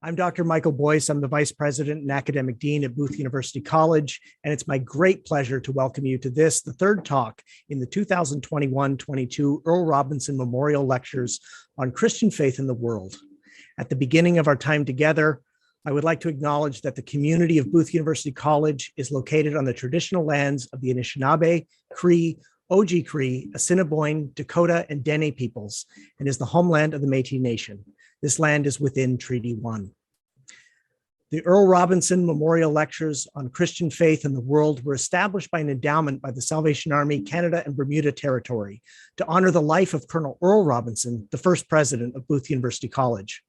I'm Dr. Michael Boyce. I'm the Vice President and Academic Dean at Booth University College, and it's my great pleasure to welcome you to this, the third talk in the 2021-22 Earl Robinson Memorial Lectures on Christian Faith in the World. At the beginning of our time together, I would like to acknowledge that the community of Booth University College is located on the traditional lands of the Anishinaabe, Cree, Oji-Cree, Assiniboine, Dakota, and Dene peoples, and is the homeland of the Métis Nation. This land is within Treaty 1. The Earl Robinson Memorial Lectures on Christian Faith in the World were established by an endowment by the Salvation Army, Canada and Bermuda Territory to honor the life of Colonel Earl Robinson, the first president of Booth University College.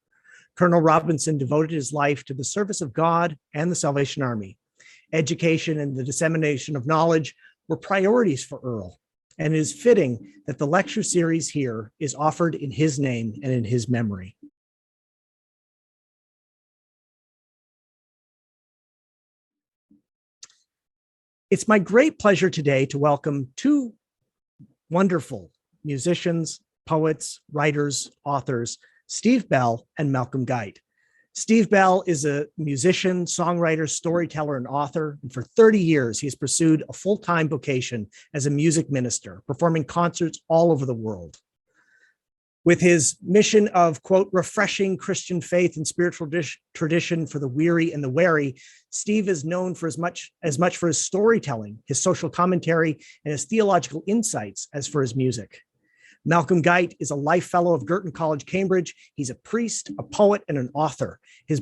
Colonel Robinson devoted his life to the service of God and the Salvation Army. Education and the dissemination of knowledge were priorities for Earl, and it is fitting that the lecture series here is offered in his name and in his memory. It's my great pleasure today to welcome two wonderful musicians, poets, writers, authors, Steve Bell and Malcolm Guite. Steve Bell is a musician, songwriter, storyteller, and author. And for 30 years, he has pursued a full-time vocation as a music minister, performing concerts all over the world. With his mission of, quote, refreshing Christian faith and spiritual tradition for the weary and the wary, Steve is known for as much for his storytelling, his social commentary, and his theological insights as for his music. Malcolm Guite is a life fellow of Girton College, Cambridge. He's a priest, a poet, and an author. His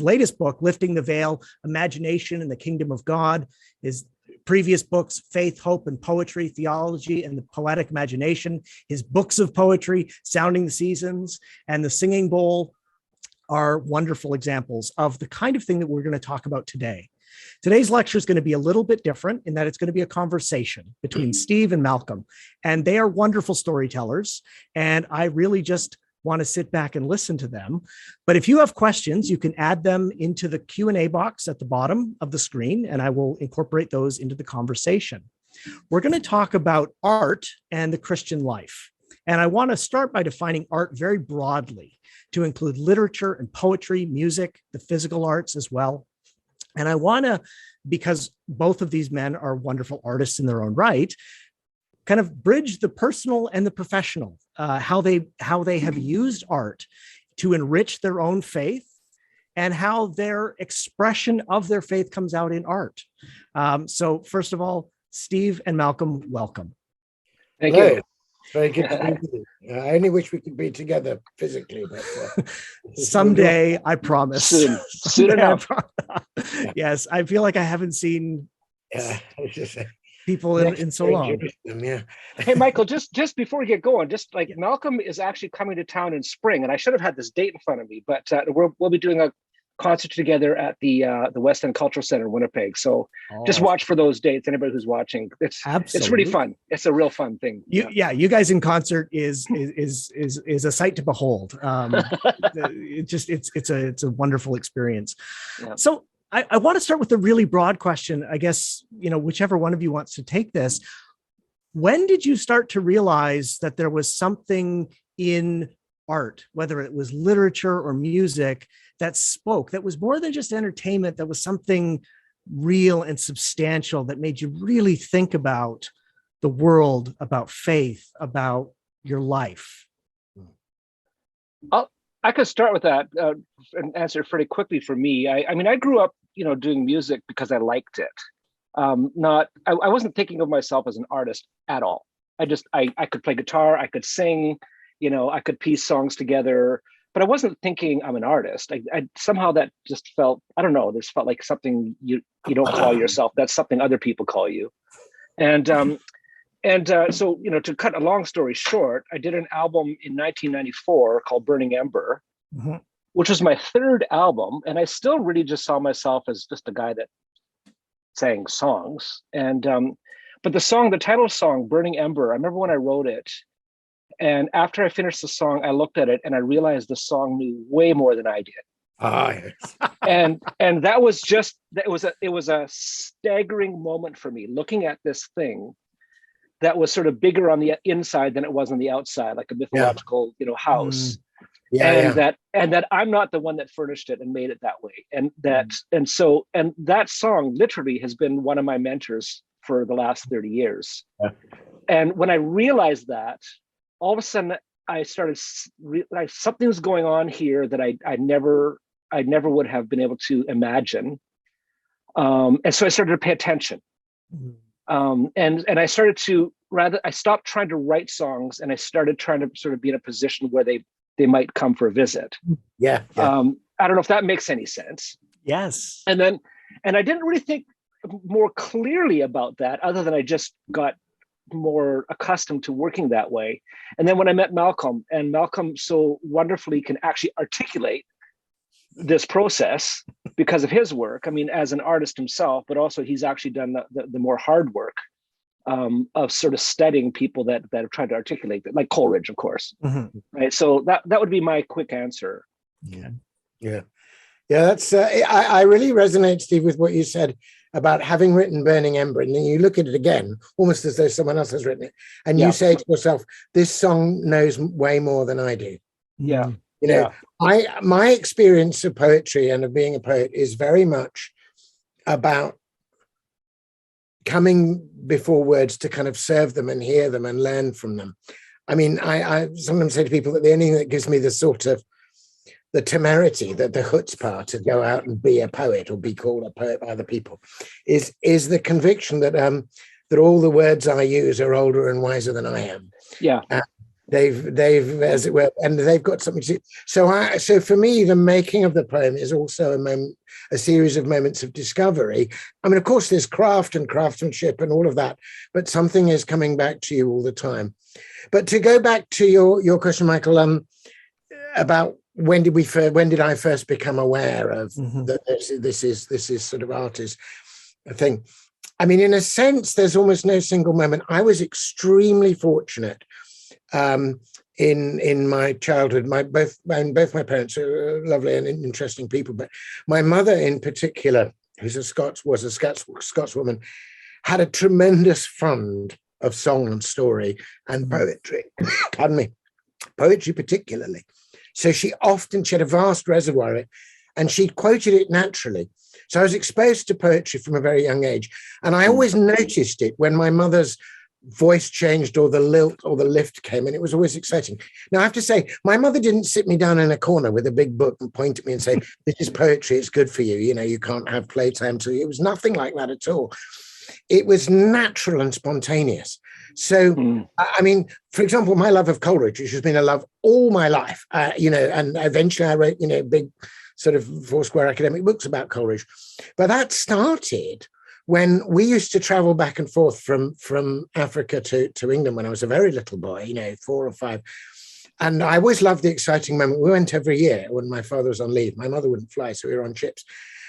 latest book, Lifting the Veil, Imagination and the Kingdom of God, his previous books, Faith, Hope, and Poetry, Theology, and the Poetic Imagination. His books of poetry, Sounding the Seasons, and The Singing Bowl are wonderful examples of the kind of thing that we're going to talk about today. Today's lecture is going to be a little bit different in that it's going to be a conversation between Steve and Malcolm, and they are wonderful storytellers, and I really just want to sit back and listen to them. But if you have questions, you can add them into the Q&A box at the bottom of the screen, and I will incorporate those into the conversation. We're going to talk about art and the Christian life. And I want to start by defining art very broadly to include literature and poetry, music, the physical arts as well. And I want to, because both of these men are wonderful artists in their own right, kind of bridge the personal and the professional, how they have used art to enrich their own faith and how their expression of their faith comes out in art. So first of all, Steve and Malcolm, welcome. Thank you. Very good to be with you. I only wish we could be together physically, but someday, I promise. Soon enough. Yes, I feel like I haven't seen people in so long. Yeah. Hey, Michael, just before we get going, just like Malcolm is actually coming to town in spring, and I should have had this date in front of me, but we'll be doing a concert together at the West End Cultural Center, Winnipeg. So just watch for those dates. Anybody who's watching, it's really fun. It's a real fun thing. You guys in concert is a sight to behold. It's a wonderful experience. Yeah. So I want to start with a really broad question. I guess, whichever one of you wants to take this. When did you start to realize that there was something in art, whether it was literature or music, that spoke, that was more than just entertainment, that was something real and substantial that made you really think about the world, about faith, about your life? I could start with that and answer pretty quickly for me. I mean, I grew up, doing music because I liked it. I wasn't thinking of myself as an artist at all. I could play guitar, I could sing, I could piece songs together, but I wasn't thinking I'm an artist. I somehow that just felt, I don't know, this felt like something you don't call yourself. That's something other people call you. And so, to cut a long story short, I did an album in 1994 called Burning Ember, mm-hmm. which was my third album. And I still really just saw myself as just a guy that sang songs. And, but the title song, Burning Ember, I remember when I wrote it, and after I finished the song, I looked at it and I realized the song knew way more than I did. Yes. and that was just, it was a staggering moment for me, looking at this thing that was sort of bigger on the inside than it was on the outside, like a mythological, house. that I'm not the one that furnished it and made it that way. And that song literally has been one of my mentors for the last 30 years. Yeah. And when I realized that, all of a sudden I started like something's going on here that I never would have been able to imagine. And so I started to pay attention. And I started to I stopped trying to write songs, and I started trying to sort of be in a position where they might come for a visit. Yeah. I don't know if that makes any sense. Yes. And I didn't really think more clearly about that, other than I just got more accustomed to working that way. And then when I met Malcolm, and Malcolm so wonderfully can actually articulate this process because of his work. I mean, as an artist himself, but also he's actually done the more hard work of sort of studying people that have tried to articulate that, like Coleridge, of course. Right. So that would be my quick answer. Yeah. That's I really resonate, Steve, with what you said about having written Burning Ember, and then you look at it again, almost as though someone else has written it, and you say to yourself, "This song knows way more than I do." Yeah. You know, my experience of poetry and of being a poet is very much about coming before words to kind of serve them and hear them and learn from them. I mean, I sometimes say to people that the only thing that gives me the sort of the temerity, the chutzpah to go out and be a poet or be called a poet by other people is the conviction that that all the words I use are older and wiser than I am. Yeah. They've as it were, and they've got something to. So for me, the making of the poem is also a series of moments of discovery. I mean, of course, there's craft and craftsmanship and all of that, but something is coming back to you all the time. But to go back to your question, Michael, about when did I first become aware of that this is sort of art is a thing. I mean, in a sense, there's almost no single moment. I was extremely fortunate. In my childhood, both my parents are lovely and interesting people, but my mother in particular, who's a Scotswoman, had a tremendous fund of song and story and poetry. Pardon me, poetry particularly. So she had a vast reservoir of it, and she quoted it naturally. So I was exposed to poetry from a very young age, and I always noticed it when my mother's voice changed or the lilt or the lift came, and it was always exciting. Now I have to say, my mother didn't sit me down in a corner with a big book and point at me and say, "This is poetry, it's good for you, you know, you can't have playtime." So it was nothing like that at all. It was natural and spontaneous. So I mean, for example, my love of Coleridge, which has been a love all my life, you know, and eventually I wrote, you know, big sort of foursquare academic books about Coleridge, but that started when we used to travel back and forth from Africa to England when I was a very little boy, you know, 4 or 5. And I always loved the exciting moment. We went every year when my father was on leave. My mother wouldn't fly, so we were on ships.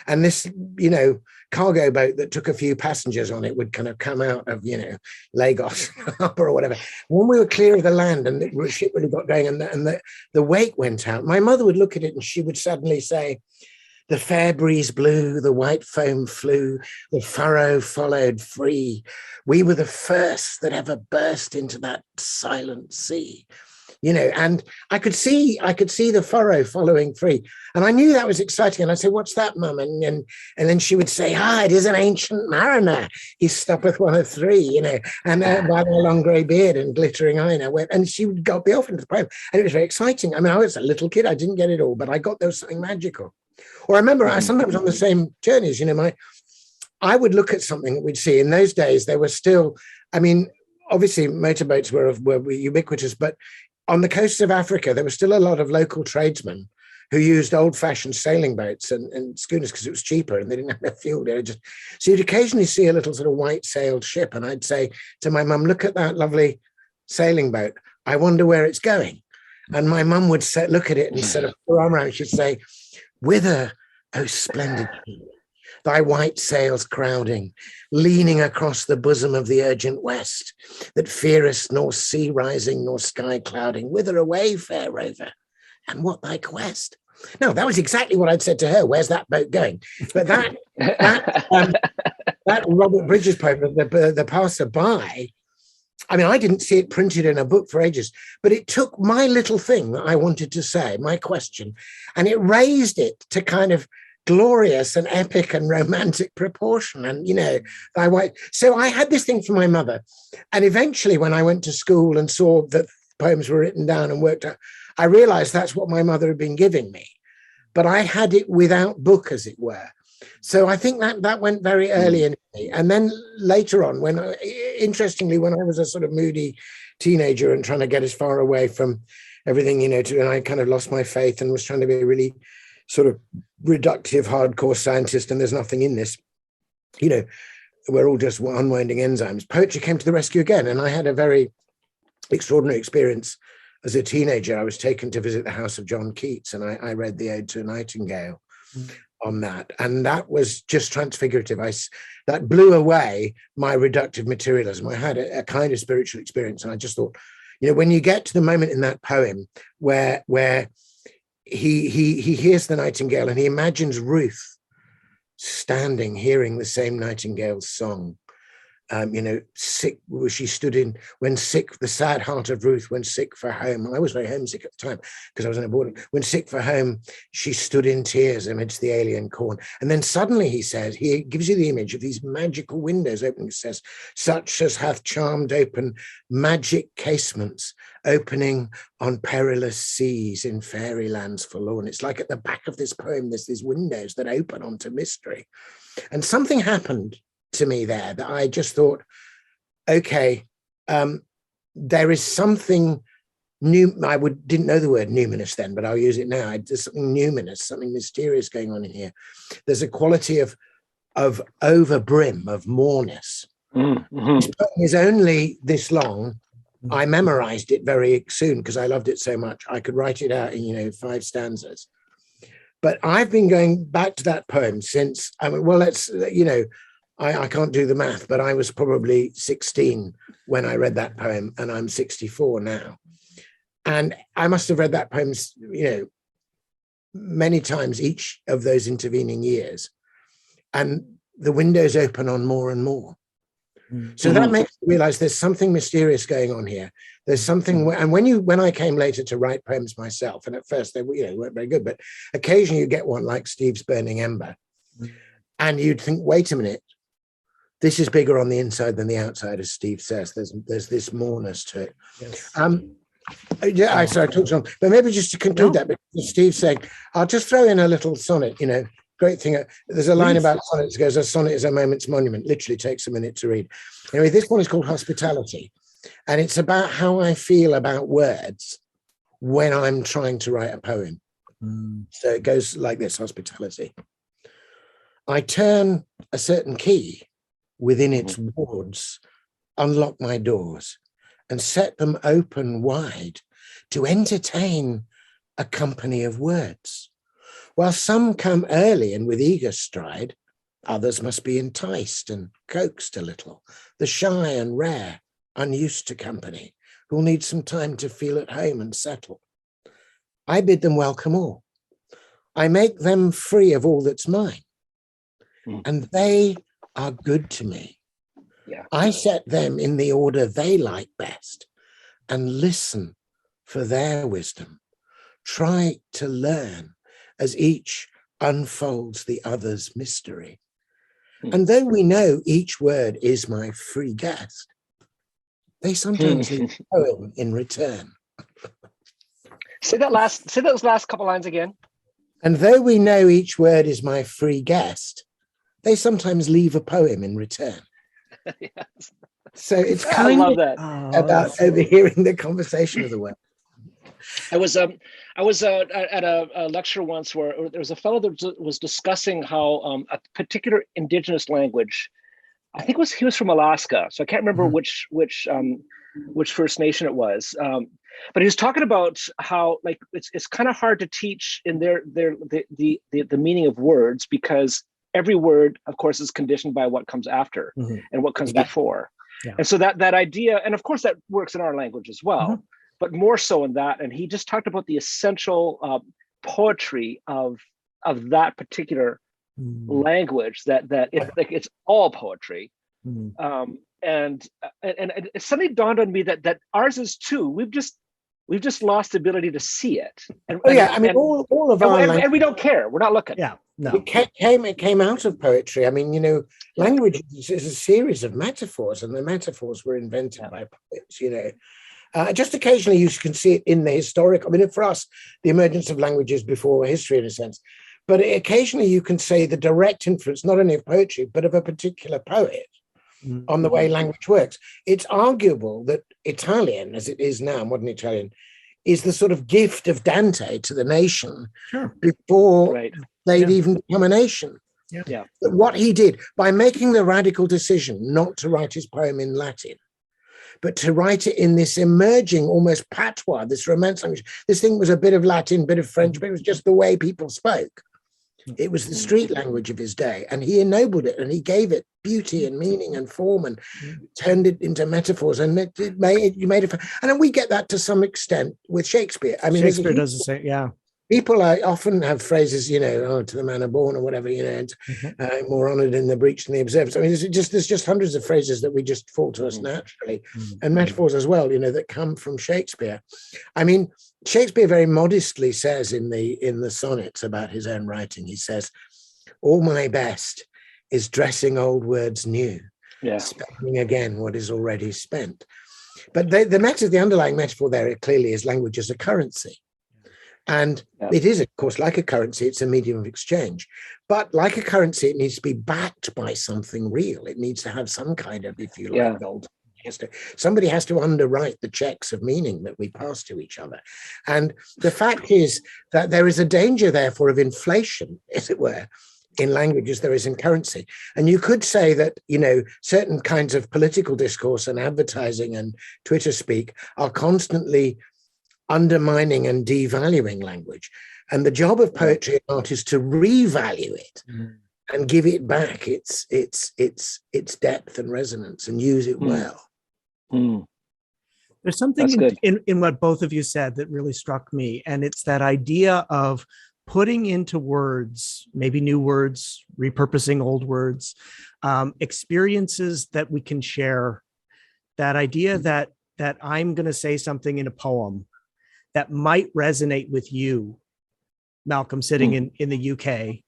And this, you know, cargo boat that took a few passengers on it would kind of come out of, you know, Lagos or whatever. When we were clear of the land and the ship really got going and the wake went out, my mother would look at it and she would suddenly say, "The fair breeze blew, the white foam flew, the furrow followed free. We were the first that ever burst into that silent sea." You know, and I could see the furrow following free. And I knew that was exciting. And I said, "What's that, Mum?" And then she would say, "It is an ancient mariner. He stoppeth one of 3, you know, and by their long grey beard and glittering eye." And she would go be off into the poem. And it was very exciting. I mean, I was a little kid. I didn't get it all, but I got there was something magical. Or I remember I sometimes on the same journeys, you know, I would look at something that we'd see. In those days, there were still, I mean, obviously motorboats were ubiquitous, but on the coasts of Africa, there were still a lot of local tradesmen who used old-fashioned sailing boats and schooners because it was cheaper and they didn't have enough fuel. So you'd occasionally see a little sort of white-sailed ship, and I'd say to my mum, "Look at that lovely sailing boat. I wonder where it's going." And my mum would look at it and sort of put her arm around. She'd say, "Whither, O splendid ship, thy white sails crowding, leaning across the bosom of the urgent west, that fearest nor sea rising nor sky clouding, whither away, fair rover, and what thy quest?" No, that was exactly what I'd said to her. Where's that boat going? But that Robert Bridges poem, the passer-by, I mean, I didn't see it printed in a book for ages, but it took my little thing that I wanted to say, my question, and it raised it to kind of glorious and epic and romantic proportion. And, so I had this thing for my mother. And eventually, when I went to school and saw that poems were written down and worked out, I realized that's what my mother had been giving me. But I had it without book, as it were. So I think that went very early in me. And then later on, interestingly, when I was a sort of moody teenager and trying to get as far away from everything, and I kind of lost my faith and was trying to be a really sort of reductive, hardcore scientist, and there's nothing in this, we're all just unwinding enzymes. Poetry came to the rescue again. And I had a very extraordinary experience as a teenager. I was taken to visit the house of John Keats, and I read the Ode to a Nightingale on that. And that was just transfigurative. That blew away my reductive materialism. I had a kind of spiritual experience. And I just thought, when you get to the moment in that poem where he hears the nightingale and he imagines Ruth standing, hearing the same nightingale's song, sick, she stood in when sick, the sad heart of Ruth, when sick for home. I was very homesick at the time because I was in a boarding. When sick for home, she stood in tears amidst the alien corn. And then suddenly he gives you the image of these magical windows opening. It says, such as hath charmed open magic casements, opening on perilous seas in fairy lands forlorn. It's like at the back of this poem, there's these windows that open onto mystery. And something happened to me there that I just thought, okay, there is something new. I didn't know the word numinous then, but I'll use it now. There's something numinous, something mysterious going on in here. There's a quality of overbrim, of moreness. Mm-hmm. This poem is only this long. I memorized it very soon because I loved it so much. I could write it out in 5 stanzas. But I've been going back to that poem since. I can't do the math, but I was probably 16 when I read that poem, and I'm 64 now. And I must have read that poem, many times each of those intervening years. And the windows open on more and more. Mm-hmm. So that makes me realize there's something mysterious going on here. There's something, and when I came later to write poems myself, and at first they weren't very good, but occasionally you get one like Steve's Burning Ember, and you'd think, wait a minute, this is bigger on the inside than the outside, as Steve says. There's this moreness to it. Yes. I talked on, but maybe just to conclude that, because Steve's saying, I'll just throw in a little sonnet. Great thing. There's a line about sonnets that goes, a sonnet is a moment's monument. Literally takes a minute to read. Anyway, this one is called Hospitality, and it's about how I feel about words when I'm trying to write a poem. So it goes like this: Hospitality. I turn a certain key within its wards, unlock my doors, and set them open wide to entertain a company of words. While some come early and with eager stride, others must be enticed and coaxed a little, the shy and rare, unused to company, who'll need some time to feel at home and settle. I bid them welcome all. I make them free of all that's mine, and they are good to me. Yeah. I set them in the order they like best and listen for their wisdom. Try to learn as each unfolds the other's mystery. And though we know each word is my free guest, they sometimes leave a poem in return. Say those last couple lines again. And though we know each word is my free guest, they sometimes leave a poem in return. Yes. So it's kind of about overhearing the conversation of the word. I was at a lecture once where there was a fellow that was discussing how a particular indigenous language, I think he was from Alaska, so I can't remember which First Nation it was, but he was talking about how like it's kind of hard to teach in the meaning of words, because every word, of course, is conditioned by what comes after and what comes before. Yeah. And so that idea, and of course that works in our language as well, but more so in that. And he just talked about the essential poetry of that particular language, that it's all poetry, Mm. And it suddenly dawned on me that ours is too. We've just lost the ability to see it. I mean, all of our language, and we don't care. We're not looking. Yeah, no. It came out of poetry. I mean, language is a series of metaphors, and the metaphors were invented by poets. Just occasionally you can see it in the historic. I mean, for us, the emergence of languages before history, in a sense. But occasionally you can say the direct influence, not only of poetry, but of a particular poet on the way language works. It's arguable that Italian, as it is now, modern Italian, is the sort of gift of Dante to the nation before they'd even become a nation. Yeah. But what he did, by making the radical decision not to write his poem in Latin, but to write it in this emerging, almost patois, this Romance language. This thing was a bit of Latin, bit of French, but it was just the way people spoke. It was the street language of his day, and he ennobled it, and he gave it beauty and meaning and form, and turned it into metaphors, and it made it. And then we get that to some extent with Shakespeare. I mean, Shakespeare does the same, yeah. People often have phrases, to the man born or whatever, and more honoured in the breach than the observed. I mean, there's just hundreds of phrases that we just fall to us naturally, and metaphors as well, that come from Shakespeare. I mean, Shakespeare very modestly says in the sonnets about his own writing, he says, "All my best is dressing old words new, spending again what is already spent." But the underlying metaphor there clearly is language as a currency. And it is, of course, like a currency, it's a medium of exchange. But like a currency, it needs to be backed by something real. It needs to have some kind of, if you like, gold. Somebody has to underwrite the checks of meaning that we pass to each other. And the fact is that there is a danger, therefore, of inflation, as it were, in language as there is in currency. And you could say that, certain kinds of political discourse and advertising and Twitter speak are constantly undermining and devaluing language, and the job of poetry and art is to revalue it and give it back its depth and resonance and use it well. There's something in what both of you said that really struck me, and it's that idea of putting into words, maybe new words, repurposing old words, experiences that we can share. That idea that I'm going to say something in a poem that might resonate with you, Malcolm, sitting in the UK,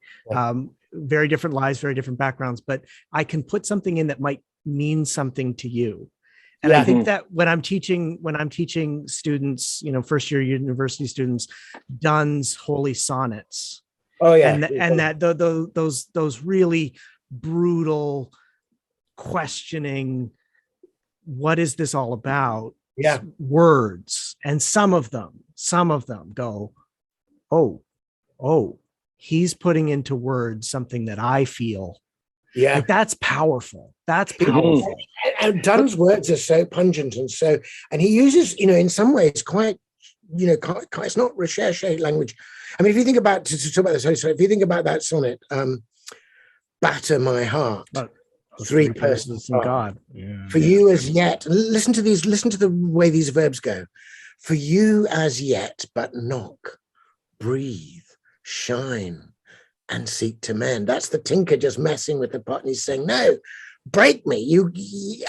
very different lives, very different backgrounds, but I can put something in that might mean something to you. And I think that when I'm teaching students, first year university students, Donne's Holy Sonnets. And that those really brutal questioning, what is this all about? Words, and some of them go, oh, he's putting into words something that I feel. Like, that's powerful. And Donne's words are so pungent and he uses, in some ways quite, it's not recherche language. I mean, if you think about, to talk about this, if you think about that sonnet, batter my heart. Three persons in God. For you as yet, listen to the way these verbs go. For you as yet, but knock, breathe, shine, and seek to mend. That's the tinker just messing with the pot, and he's saying, no, break me.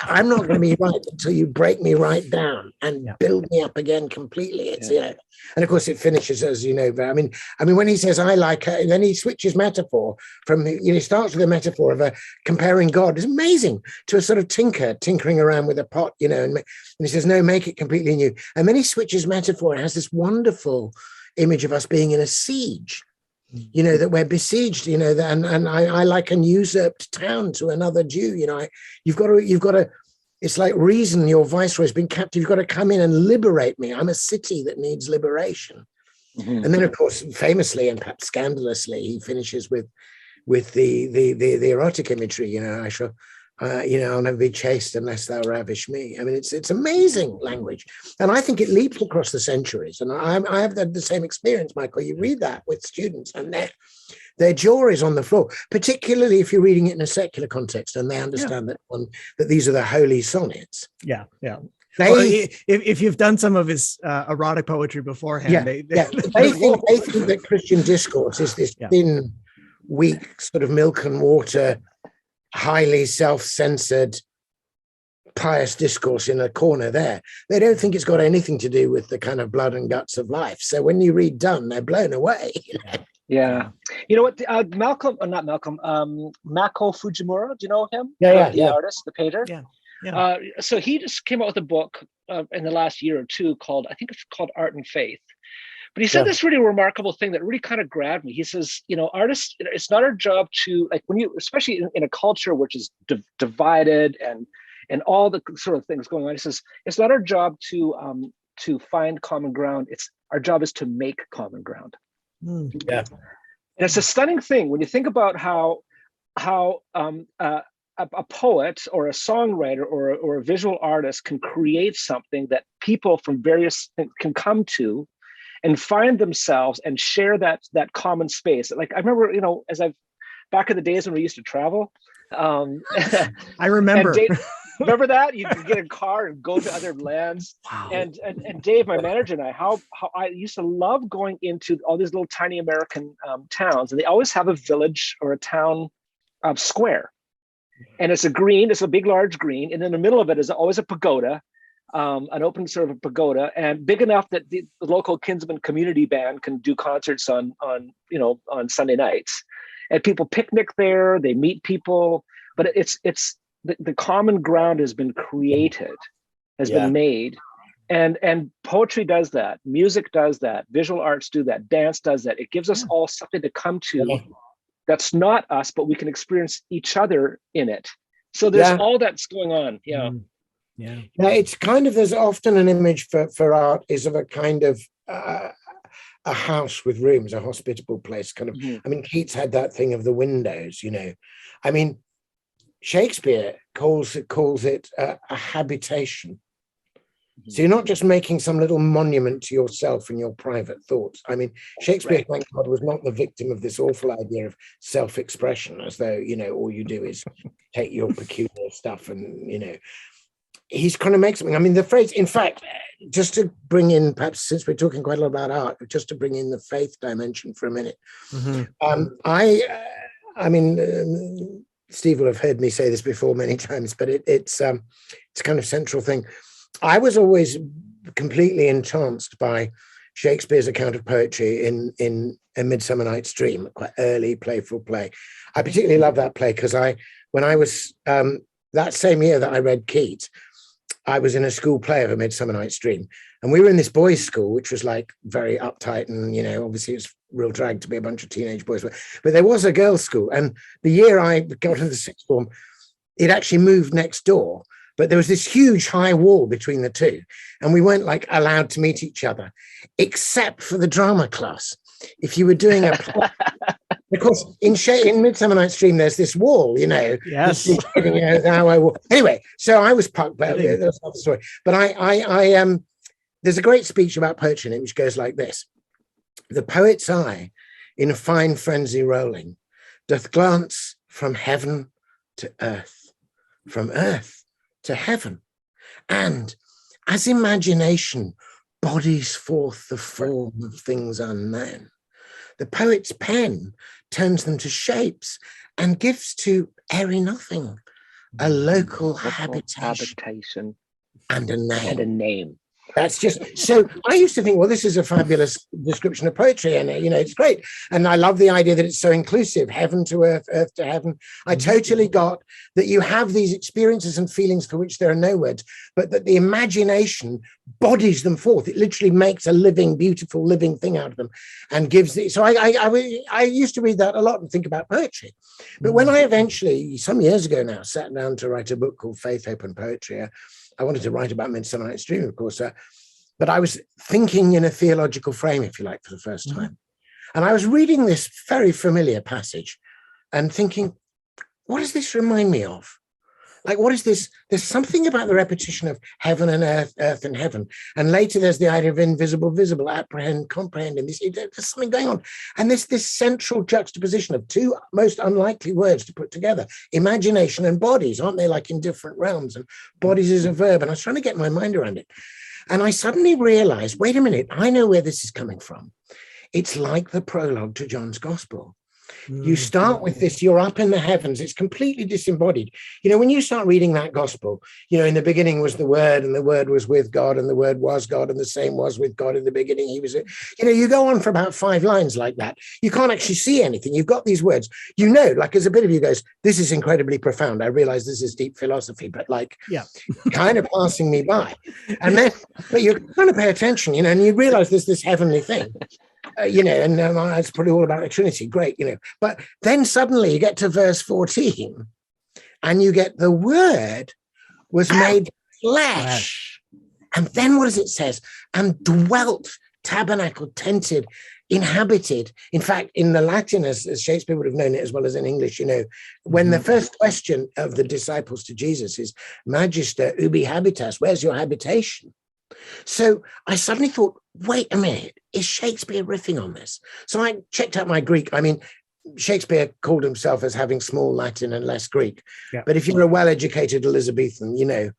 I'm not going to be right until you break me right down and build me up again completely. It's and of course it finishes, as I mean when he says I like her, and then he switches metaphor from he starts with a metaphor of comparing God. It's amazing, to a sort of tinkering around with a pot, and he says, no, make it completely new. And then he switches metaphor and has this wonderful image of us being in a siege. That we're besieged, and I like an usurped town to another Jew. You've got to, it's like reason, your viceroy has been captive. You've got to come in and liberate me. I'm a city that needs liberation. And then, of course, famously and perhaps scandalously, he finishes with the erotic imagery. I shall, I'll never be chaste unless thou ravish me. I mean, it's amazing language, and I think it leaps across the centuries. And I have the same experience, Michael. You read that with students, and their jaw is on the floor, particularly if you're reading it in a secular context, and they understand that these are the holy sonnets. If you've done some of his erotic poetry beforehand, they think that Christian discourse is this thin, weak sort of milk and water highly self-censored, pious discourse in a corner there. They don't think it's got anything to do with the kind of blood and guts of life. So when you read Donne, they're blown away. Yeah. You know what? Mako Fujimura, do you know him? Yeah. The artist, the painter? Yeah. So he just came out with a book in the last year or two called, I think it's called Art and Faith. But he said this really remarkable thing that really kind of grabbed me. He says, artists, it's not our job to, like, when you, especially in a culture which is divided and all the sort of things going on, he says, it's not our job to find common ground. Our job is to make common ground. Yeah. And it's a stunning thing when you think about how a poet or a songwriter or a visual artist can create something that people from various things can come to and find themselves and share that common space. Like I remember, back in the days when we used to travel. I remember. Remember that? You could get a car and go to other lands. Wow. And Dave, my manager, and I, how I used to love going into all these little tiny American towns, and they always have a village or a town square. And it's a big, large green. And in the middle of it is always a pagoda, an open sort of a pagoda, and big enough that the local Kinsman community band can do concerts on Sunday nights. And people picnic there, they meet people, but it's the common ground has been created, been made. And poetry does that, music does that, visual arts do that, dance does that. It gives us all something to come to that's not us, but we can experience each other in it. So there's all that's going on. Yeah. Yeah. It's kind of, there's often an image for art is of a kind of a house with rooms, a hospitable place, kind of. I mean, Keats had that thing of the windows, I mean, Shakespeare calls it a habitation. So you're not just making some little monument to yourself and your private thoughts. I mean, Shakespeare, thank God, was not the victim of this awful idea of self-expression, as though, all you do is take your peculiar stuff and, he's trying to make something. I mean, the phrase, in fact, just to bring in, perhaps since we're talking quite a lot about art, just to bring in the faith dimension for a minute. I mean, Steve will have heard me say this before many times, but it's a kind of central thing. I was always completely entranced by Shakespeare's account of poetry in A Midsummer Night's Dream, a quite early, playful play. I particularly love that play because when I was, that same year that I read Keats, I was in a school play of A Midsummer Night's Dream. And we were in this boys' school, which was like very uptight. And, obviously it was real drag to be a bunch of teenage boys. But there was a girls' school. And the year I got into the sixth form, it actually moved next door. But there was this huge high wall between the two. And we weren't like allowed to meet each other, except for the drama class. If you were doing a play, because in Midsummer Night's Dream, there's this wall, Yes. Anyway, so I was pucked, but that's another story. But I there's a great speech about poetry in it, which goes like this: the poet's eye, in a fine frenzy rolling, doth glance from heaven to earth, from earth to heaven, and as imagination bodies forth the form of things unknown, the poet's pen turns them to shapes and gives to airy nothing a local habitation and a name. That's just, so I used to think, well, this is a fabulous description of poetry, and it's great. And I love the idea that it's so inclusive, heaven to earth, earth to heaven. I totally got that you have these experiences and feelings for which there are no words, but that the imagination bodies them forth. It literally makes a living, beautiful, living thing out of them and gives it. So I used to read that a lot and think about poetry. But when I eventually, some years ago now, sat down to write a book called Faith, Hope and Poetry, I wanted to write about Midsummer Night's Dream, of course, but I was thinking in a theological frame, if you like, for the first time. And I was reading this very familiar passage and thinking, what does this remind me of? Like, what is this? There's something about the repetition of heaven and earth, earth and heaven. And later there's the idea of invisible, visible, apprehend, comprehend. And there's something going on. And this central juxtaposition of two most unlikely words to put together, imagination and bodies, aren't they, like in different realms? And bodies is a verb. And I was trying to get my mind around it. And I suddenly realized, wait a minute, I know where this is coming from. It's like the prologue to John's Gospel. You start with this, you're up in the heavens. It's completely disembodied. You know, when you start reading that gospel, you know, in the beginning was the Word, and the Word was with God, and the Word was God, and the same was with God in the beginning. He was, you know, you go on for about 5 lines like that. You can't actually see anything. You've got these words, you know, like as a bit of you goes, this is incredibly profound. I realize this is deep philosophy, but like, yeah, kind of passing me by. And then, but you're trying to pay attention, you know, and you realize there's this heavenly thing. You know, and it's probably all about the Trinity. Great, you know. But then suddenly you get to verse 14 and you get the Word was made flesh. And then what does it says? And dwelt, tabernacled, tented, inhabited. In fact, in the Latin, as Shakespeare would have known it as well as in English, you know, when the first question of the disciples to Jesus is, Magister, ubi habitas, where's your habitation? So I suddenly thought, wait a minute, is Shakespeare riffing on this? So I checked out my Greek. I mean, Shakespeare called himself as having small Latin and less Greek. Yeah. But if you're a well-educated Elizabethan, you know,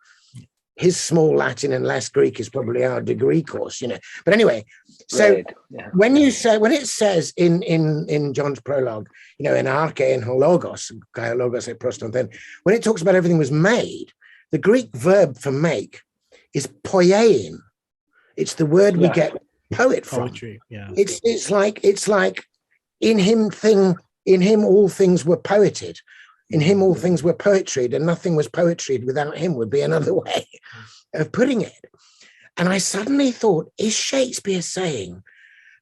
his small Latin and less Greek is probably our degree course, you know. But anyway, so right. Yeah. When it says in John's prologue, you know, in arche and hologos, kai-logos et proston, then when it talks about everything was made, the Greek verb for make is poiein. It's the word we get poet from. Poetry, yeah. It's like in him all things were poeted. In him all things were poetried, and nothing was poetried without him would be another way of putting it. And I suddenly thought, is Shakespeare saying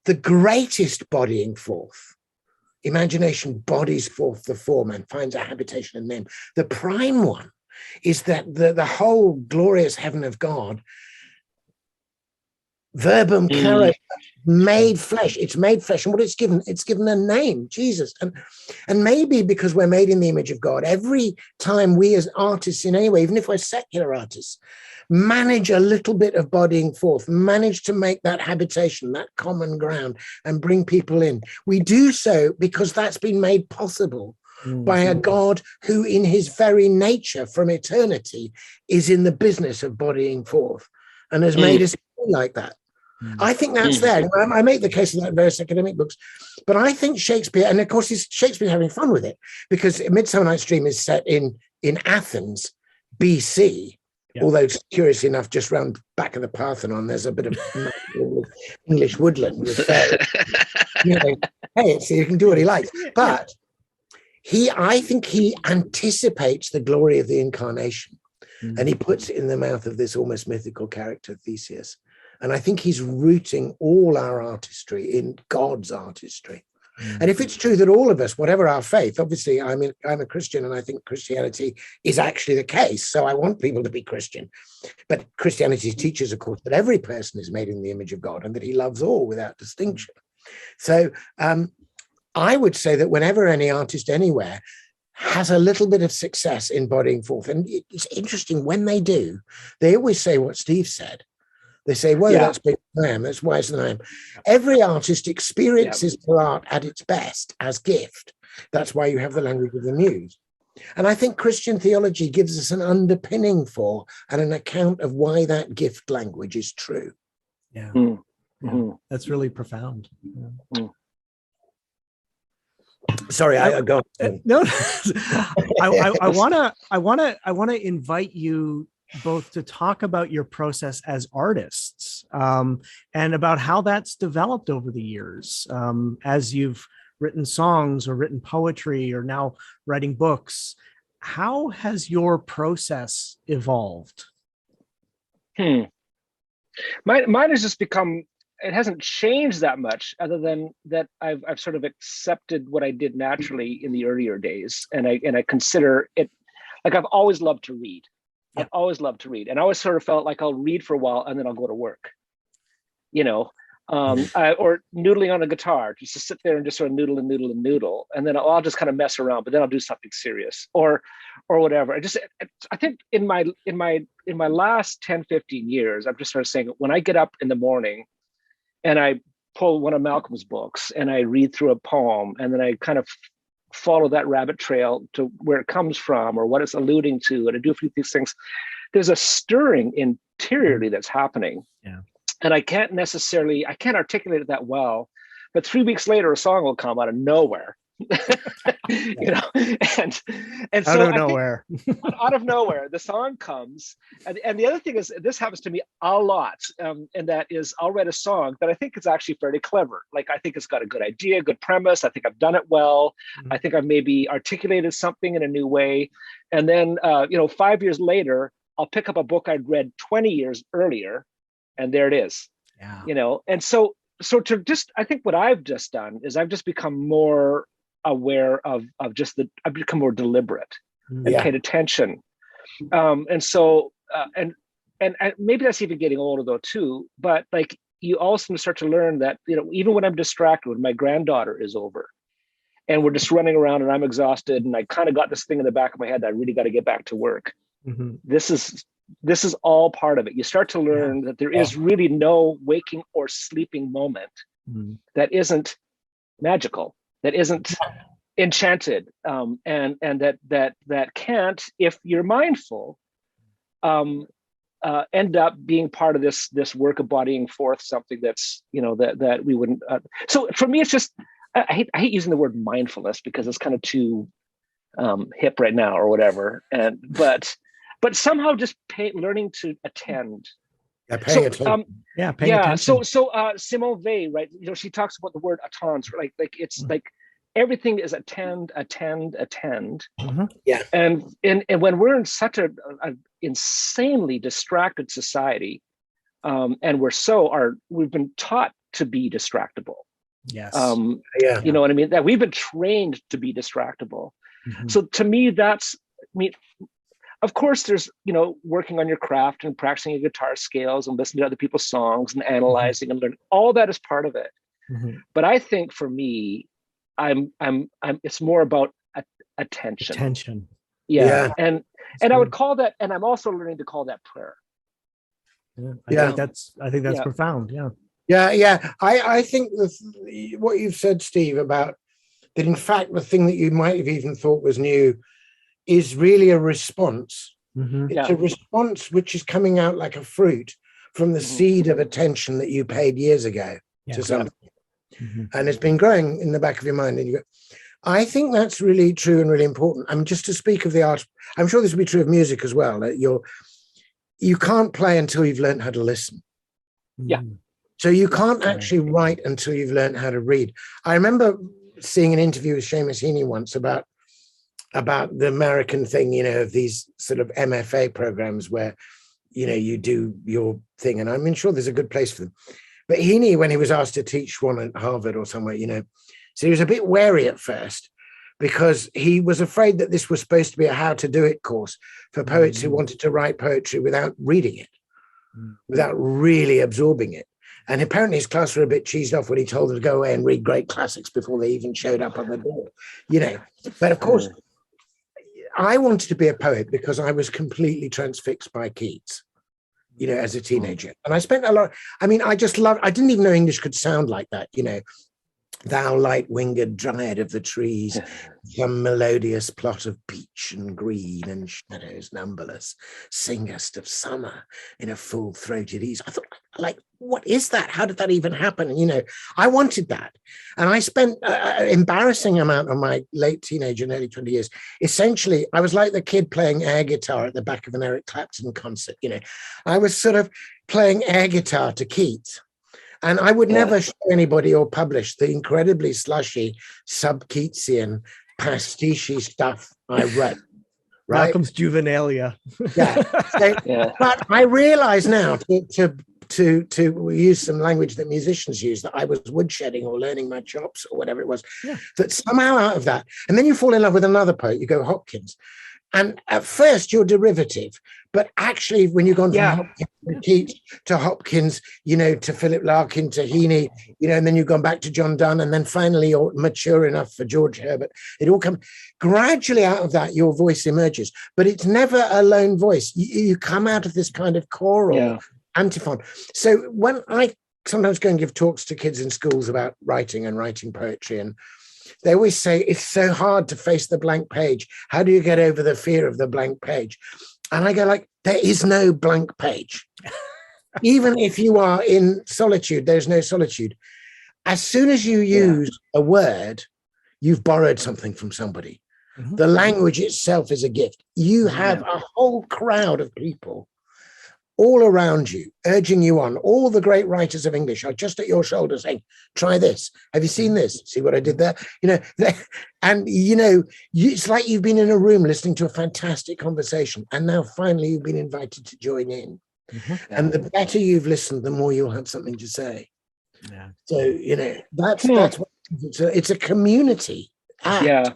the greatest bodying forth? Imagination bodies forth the form and finds a habitation in them. The prime one is that the whole glorious heaven of God, verbum caro, made flesh. It's made flesh. And what it's given a name, Jesus. And maybe because we're made in the image of God, every time we as artists in any way, even if we're secular artists, manage a little bit of bodying forth, manage to make that habitation, that common ground, and bring people in, we do so because that's been made possible by a God who in his very nature from eternity is in the business of bodying forth and has made us like that. I think that's there. I make the case of that in various academic books, but I think Shakespeare, and of course Shakespeare having fun with it, because Midsummer Night's Dream is set in Athens, BC, although curiously enough, just round back of the Parthenon, there's a bit of English woodland with you know, hey, so you can do what he likes. But I think he anticipates the glory of the incarnation, and he puts it in the mouth of this almost mythical character, Theseus. And I think he's rooting all our artistry in God's artistry. And if it's true that all of us, whatever our faith, obviously I'm a Christian and I think Christianity is actually the case. So I want people to be Christian. But Christianity teaches, of course, that every person is made in the image of God and that he loves all without distinction. So I would say that whenever any artist anywhere has a little bit of success in bodying forth, and it's interesting when they do, they always say what Steve said. They say, well, that's big than I am, that's wiser than I am. Every artist experiences their art at its best as gift. That's why you have the language of the muse. And I think Christian theology gives us an underpinning for and an account of why that gift language is true. Yeah, that's really profound. Yeah. Sorry, I got no. I want to invite you both to talk about your process as artists and about how that's developed over the years as you've written songs or written poetry or now writing books. How has your process evolved? Mine has just become, it hasn't changed that much other than that I've sort of accepted what I did naturally in the earlier days. And I consider it, like I've always loved to read. I've always loved to read. And I always sort of felt like I'll read for a while and then I'll go to work, you know, or noodling on a guitar, just to sit there and just sort of noodle. And then I'll just kind of mess around, but then I'll do something serious or whatever. I think in my last 10, 15 years, I'm just sort of saying, when I get up in the morning and I pull one of Malcolm's books and I read through a poem and then I kind of follow that rabbit trail to where it comes from or what it's alluding to, and I do a few of these things, there's a stirring interiorly that's happening. Yeah. And I can't articulate it that well, but 3 weeks later, a song will come out of nowhere you know, and Out so of nowhere. out of nowhere, the song comes. And the other thing is, this happens to me a lot. And that is, I'll write a song that I think is actually fairly clever. Like, I think it's got a good idea, good premise. I think I've done it well. I think I've maybe articulated something in a new way. And then, 5 years later, I'll pick up a book I'd read 20 years earlier, and there it is. Yeah. And so to just, I think what I've just done is I've just become more aware of just I've become more deliberate and paid attention. And so, and maybe that's even getting older though too, but like, you also start to learn that, even when I'm distracted, when my granddaughter is over and we're just running around and I'm exhausted and I kind of got this thing in the back of my head that I really got to get back to work. This is all part of it. You start to learn that there is really no waking or sleeping moment that isn't magical, that isn't enchanted, and that can't, if you're mindful, end up being part of this work embodying forth something that's, that we wouldn't. So for me, it's just, I hate using the word mindfulness because it's kind of too hip right now or whatever. But somehow just learning to attend. Paying attention. Paying attention. So Simone Weil, right? She talks about the word attends, like it's like everything is attend. Yeah. And when we're in such an insanely distracted society, and we've been taught to be distractible. Yes. You know what I mean? That we've been trained to be distractible. So to me, of course, there's, working on your craft and practicing your guitar scales and listening to other people's songs and analyzing and learning. All that is part of it. But I think for me, it's more about attention. Yeah. And I would call that, and I'm also learning to call that prayer. I think that's profound. Yeah. I think what you've said, Steve, about that, in fact, the thing that you might have even thought was new is really a response. It's a response which is coming out like a fruit from the seed of attention that you paid years ago to something. And it's been growing in the back of your mind. And I think that's really true and really important. I mean, just to speak of the art, I'm sure this will be true of music as well. That you can't play until you've learned how to listen. Yeah. So you can't actually write until you've learned how to read. I remember seeing an interview with Seamus Heaney once about the American thing, of these sort of MFA programs where, you do your thing. And I'm sure there's a good place for them. But Heaney, when he was asked to teach one at Harvard or somewhere, so he was a bit wary at first because he was afraid that this was supposed to be a how to do it course for poets who wanted to write poetry without reading it, without really absorbing it. And apparently his class were a bit cheesed off when he told them to go away and read great classics before they even showed up on the door, But of course, I wanted to be a poet because I was completely transfixed by Keats, as a teenager. And I spent a lot, I didn't even know English could sound like that, thou light-winged dryad of the trees, some melodious plot of peach and green and shadows numberless, singest of summer in a full-throated ease. I thought, what is that? How did that even happen? I wanted that. And I spent an embarrassing amount of my late teenage and early 20 years. Essentially, I was like the kid playing air guitar at the back of an Eric Clapton concert. I was sort of playing air guitar to Keats. And I would never show anybody or publish the incredibly slushy, sub-Keatsian, pastiche stuff I wrote. Right? Malcolm's Juvenalia. But I realize now to use some language that musicians use, that I was woodshedding or learning my chops or whatever it was, that somehow out of that, and then you fall in love with another poet, you go Hopkins. And at first you're derivative, but actually when you've gone from Hopkins to Keats to Hopkins, to Philip Larkin, to Heaney, and then you've gone back to John Donne, and then finally you're mature enough for George Herbert. It all comes gradually out of that, your voice emerges, but it's never a lone voice. You come out of this kind of choral antiphon. So when I sometimes go and give talks to kids in schools about writing and writing poetry, and they always say, it's so hard to face the blank page. How do you get over the fear of the blank page? And I go there is no blank page. Even if you are in solitude, there's no solitude. As soon as you use a word, you've borrowed something from somebody. Mhm. The language itself is a gift. You have a whole crowd of people all around you, urging you on. All the great writers of English are just at your shoulder saying, try this. Have you seen this? See what I did there? And it's like you've been in a room listening to a fantastic conversation, and now finally you've been invited to join in. Mhm. And the better you've listened, the more you'll have something to say. Yeah. So, that's what it's a community act. Yeah.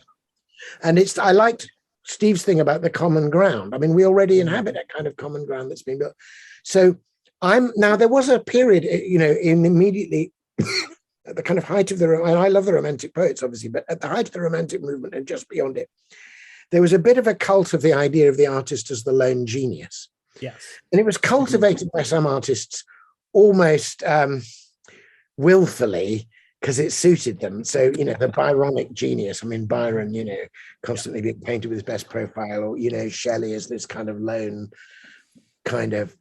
And I liked Steve's thing about the common ground. I mean, we already inhabit that kind of common ground that's been built. So there was a period, in immediately at the kind of height of and I love the Romantic poets, obviously, but at the height of the Romantic movement and just beyond it, there was a bit of a cult of the idea of the artist as the lone genius. Yes. And it was cultivated by some artists almost willfully, because it suited them. So, the Byronic genius. I mean, Byron, constantly being painted with his best profile, or, Shelley as this kind of lone, kind of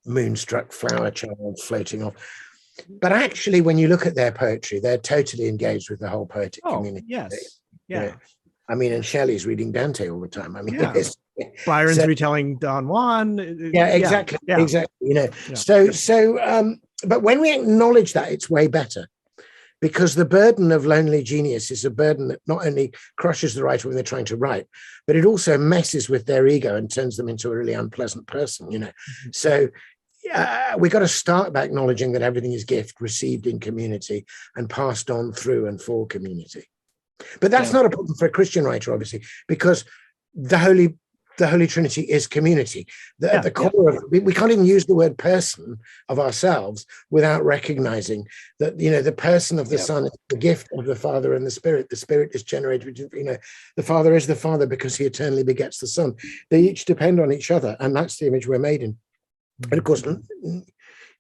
moonstruck flower child floating off. But actually, when you look at their poetry, they're totally engaged with the whole poetic community. Yes. Yeah. I mean, and Shelley's reading Dante all the time. I mean, Byron's retelling Don Juan. Yeah, exactly. Yeah. Exactly. Yeah. But when we acknowledge that, it's way better. Because the burden of lonely genius is a burden that not only crushes the writer when they're trying to write, but it also messes with their ego and turns them into a really unpleasant person, Mm-hmm. So we got to start by acknowledging that everything is gift received in community and passed on through and for community. But that's not a problem for a Christian writer, obviously, because the Holy Trinity is community. At the core of we can't even use the word person of ourselves without recognizing that, the person of the Son is the gift of the Father and the Spirit. The Spirit is generated, the Father is the Father because he eternally begets the Son. They each depend on each other, and that's the image we're made in. And of course,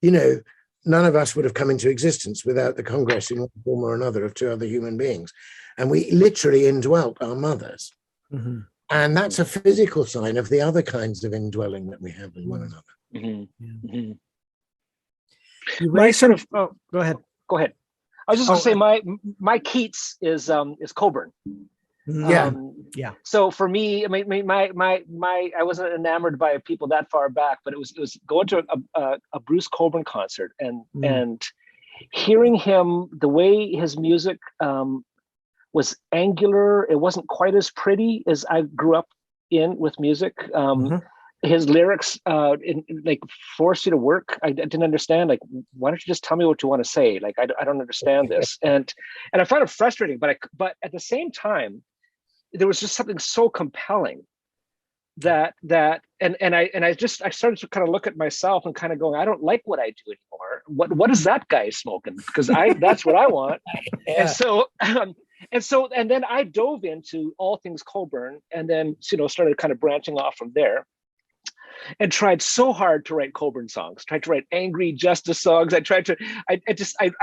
none of us would have come into existence without the congress in one form or another of two other human beings. And we literally indwelt our mothers. Mm-hmm. And that's a physical sign of the other kinds of indwelling that we have in one another. Mm-hmm. Mm-hmm. Go ahead. Go ahead. I was just going to say my Keats is Coburn. Yeah. So for me, I mean, I wasn't enamored by people that far back, but it was going to a Bruce Coburn concert and hearing him, the way his music was angular. It wasn't quite as pretty as I grew up with music. His lyrics forced you to work. I didn't understand. Like, why don't you just tell me what you want to say? Like, I don't understand this. And I found it frustrating, but at the same time, there was just something so compelling that I started to kind of look at myself and kind of going, I don't like what I do anymore. What is that guy smoking? Because that's what I want. Yeah. And then I dove into all things Coburn, and then started kind of branching off from there, and tried so hard to write Coburn songs. Tried to write angry justice songs. I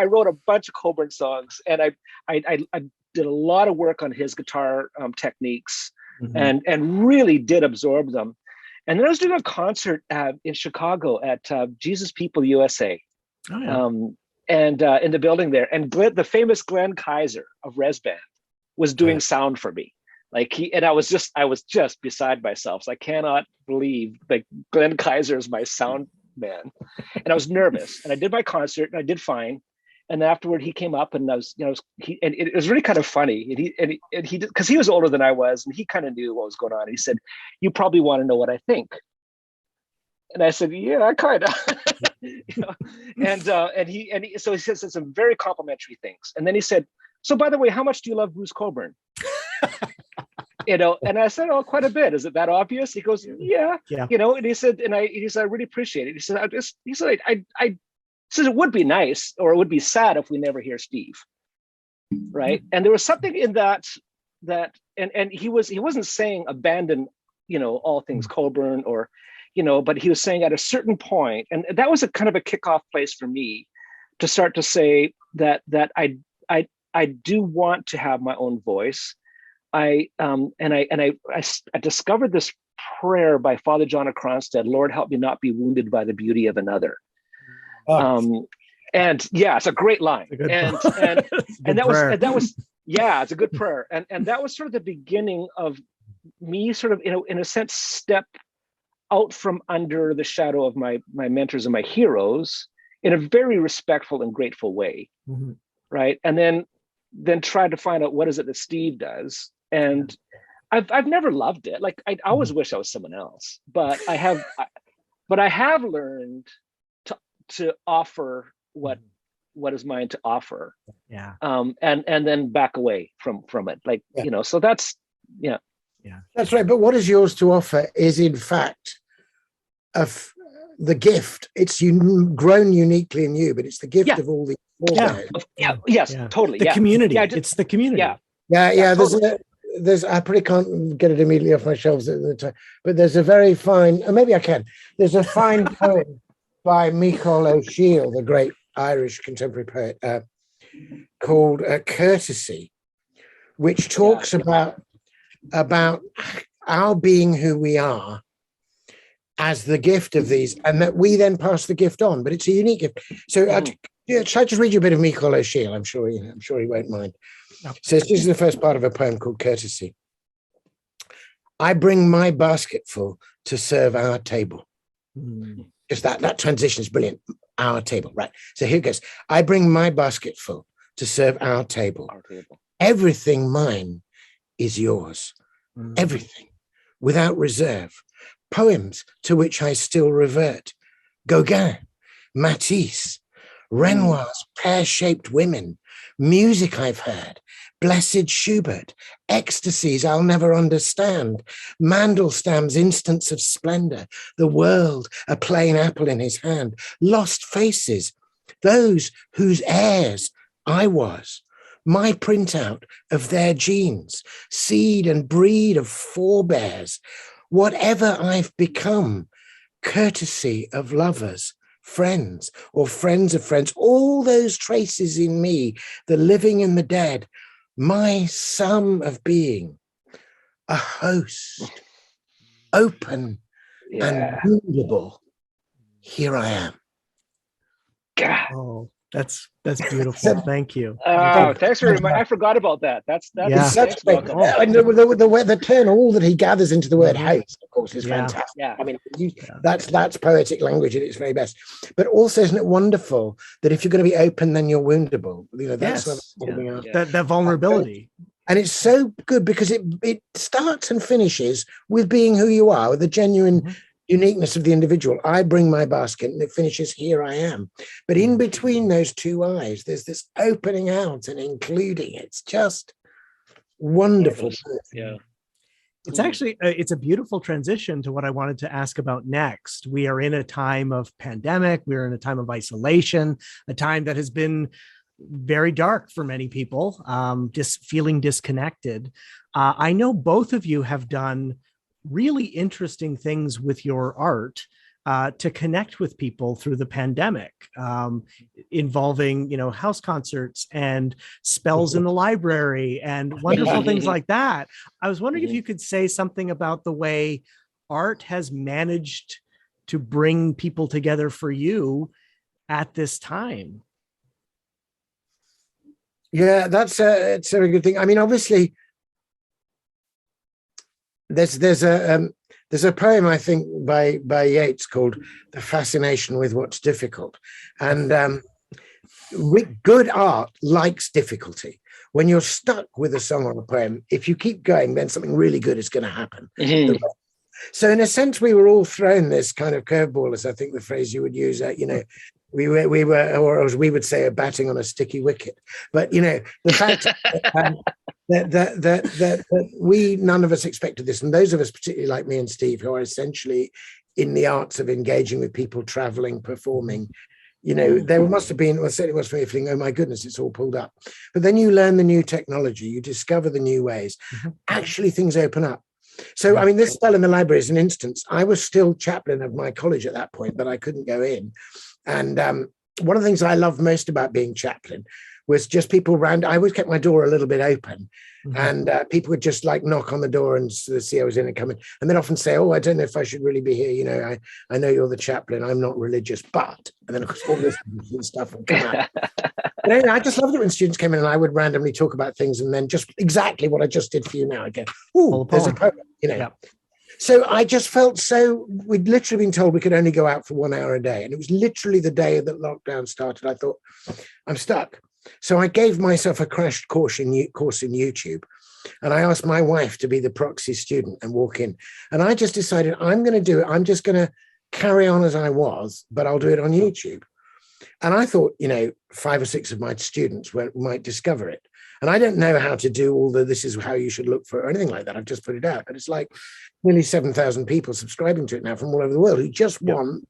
wrote a bunch of Coburn songs, and I did a lot of work on his guitar techniques, and really did absorb them. And then I was doing a concert in Chicago at Jesus People USA. Oh, yeah. And in the building there, and the famous Glenn Kaiser of Res Band was doing sound for me. I was just beside myself. So I cannot believe Glenn Kaiser is my sound man, and I was nervous. And I did my concert, and I did fine. And afterward, he came up, and it was really kind of funny. And he because he was older than I was, and he kind of knew what was going on. He said, "You probably want to know what I think." And I said, "Yeah, kind of." So he said some very complimentary things. And then he said, "So by the way, how much do you love Bruce Coburn?" And I said, "Oh, quite a bit. Is it that obvious?" He goes, "Yeah." And he said, I really appreciate it. He said, I said, it would be nice, or it would be sad if we never hear Steve. Right. And there was something in that and he wasn't saying abandon, all things Coburn, or, but he was saying at a certain point, and that was a kind of a kickoff place for me to start to say that I do want to have my own voice. I discovered this prayer by Father John of Kronstadt, "Lord, help me not be wounded by the beauty of another." And yeah, it's a great line. And that was Yeah, it's a good prayer. And that was sort of the beginning of me sort of, in a sense, step out from under the shadow of my mentors and my heroes in a very respectful and grateful way. Mm-hmm. Right. And then try to find out what is it that Steve does. And I've never loved it. Like I always wish I was someone else, but I have learned to offer what is mine to offer. Yeah. And then back away from it. Like, so that's, yeah. Yeah. That's right. But what is yours to offer is in fact the gift. It's grown uniquely in you, but it's the gift of all the Yes, totally. The community. It's the community. Yeah. Totally. There's I probably can't get it immediately off my shelves at the time, but there's a very fine, or maybe I can. There's a fine poem by Michael O'Sheill, the great Irish contemporary poet, called Courtesy, which talks about our being who we are as the gift of these, and that we then pass the gift on. But it's a unique gift. So, shall I just read you a bit of Michael O'Sheill? I'm sure he won't mind. Okay. So this is the first part of a poem called Courtesy. I bring my basketful to serve our table. Just that transition is brilliant. Our table, right? So here it goes. I bring my basketful to serve our table. Everything mine is yours. Everything, without reserve. Poems to which I still revert. Gauguin, Matisse, Renoir's pear-shaped women, music I've heard, blessed Schubert, ecstasies I'll never understand, Mandelstam's instance of splendor, the world, a plain apple in his hand, lost faces, those whose heirs I was, my printout of their genes, seed and breed of forebears, whatever I've become, courtesy of lovers, friends, or friends of friends, all those traces in me, the living and the dead, my sum of being, a host, open and woundable. Here I am. God. Oh, that's beautiful. Thank you. Oh, thanks for reminding. I forgot about that. That's such the turn, all that he gathers into the word house, of course, is fantastic. Yeah. I mean, that's poetic language at its very best. But also, isn't it wonderful that if you're going to be open, then you're woundable? That's that vulnerability. And it's so good because it starts and finishes with being who you are, with the genuine uniqueness of the individual. I bring my basket, and it finishes, here I am. But in between those two eyes, there's this opening out and including. It's just wonderful. Yeah. It's actually, it's a beautiful transition to what I wanted to ask about next. We are in a time of pandemic. We're in a time of isolation, a time that has been very dark for many people, just feeling disconnected. I know both of you have done really interesting things with your art to connect with people through the pandemic, involving, house concerts and spells in the library and wonderful things like that. I was wondering if you could say something about the way art has managed to bring people together for you at this time. Yeah, it's a very good thing. I mean, obviously, there's a poem, I think, by Yeats called "The Fascination with What's Difficult," and good art likes difficulty. When you're stuck with a song or a poem, if you keep going, then something really good is going to happen. So, in a sense, we were all thrown this kind of curveball, as I think the phrase you would use. We were, or as we would say, batting on a sticky wicket. But the fact that we, none of us expected this, and those of us, particularly like me and Steve, who are essentially in the arts of engaging with people, traveling, performing, there must have been, well, certainly was for me, thinking, oh my goodness, it's all pulled up. But then you learn the new technology, you discover the new ways. Actually, things open up. So, I mean, this spell in the library is an instance. I was still chaplain of my college at that point, but I couldn't go in. And one of the things I loved most about being chaplain was just people around. I always kept my door a little bit open, and people would just like knock on the door and see I was in and come in. And they'd often say, oh, I don't know if I should really be here. I know you're the chaplain. I'm not religious, but, and then of course all this stuff would come out. But anyway, I just loved it when students came in and I would randomly talk about things and then just exactly what I just did for you now again. Ooh, there's a poem, you know. Yep. So I just felt we'd literally been told we could only go out for 1 hour a day. And it was literally the day that lockdown started. I thought, I'm stuck. So I gave myself a crash course in YouTube. And I asked my wife to be the proxy student and walk in. And I just decided I'm going to do it. I'm just going to carry on as I was, but I'll do it on YouTube. And I thought, 5 or 6 of my students might discover it. And I don't know how to do all this is how you should look for it or anything like that. I've just put it out. But it's like nearly 7,000 people subscribing to it now from all over the world who just want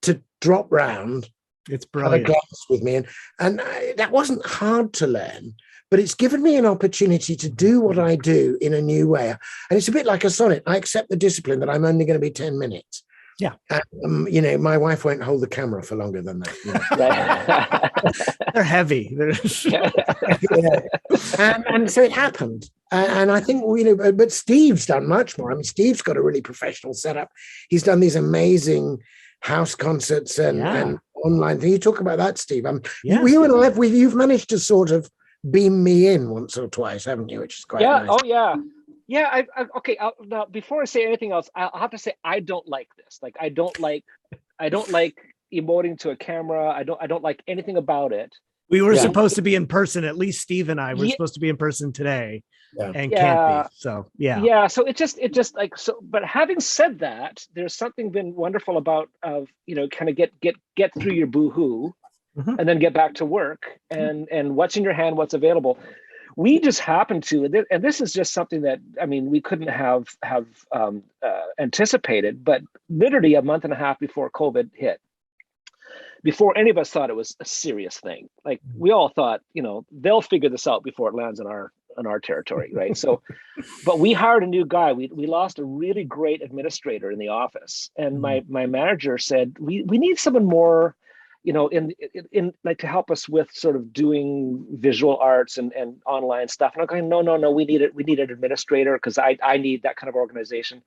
to drop round, it's have a brilliant, glass with me. And that wasn't hard to learn, but it's given me an opportunity to do what I do in a new way. And it's a bit like a sonnet. I accept the discipline that I'm only going to be 10 minutes. Yeah. My wife won't hold the camera for longer than that. They're heavy. And so it happened. And I think, but Steve's done much more. I mean, Steve's got a really professional setup. He's done these amazing house concerts and online things. You talk about that, Steve. You and I, you've managed to sort of beam me in once or twice, haven't you? Which is quite nice. Oh, yeah. Yeah, okay. Now, before I say anything else, I'll have to say I don't like this. Like, I don't like emoting to a camera. I don't like anything about it. We were supposed to be in person. At least Steve and I were supposed to be in person today, and can't be. So yeah. So it just like so. But having said that, there's something been wonderful about kind of get through your boohoo, and then get back to work and what's in your hand, what's available. We just happened to, and this is just something that, we couldn't have anticipated, but literally a month and a half before COVID hit, before any of us thought it was a serious thing, like we all thought, they'll figure this out before it lands in our territory, right? So, but we hired a new guy. We lost a really great administrator in the office, and my manager said, we need someone more, in like to help us with sort of doing visual arts and online stuff. And I'm going, no, we need an administrator because I need that kind of organization.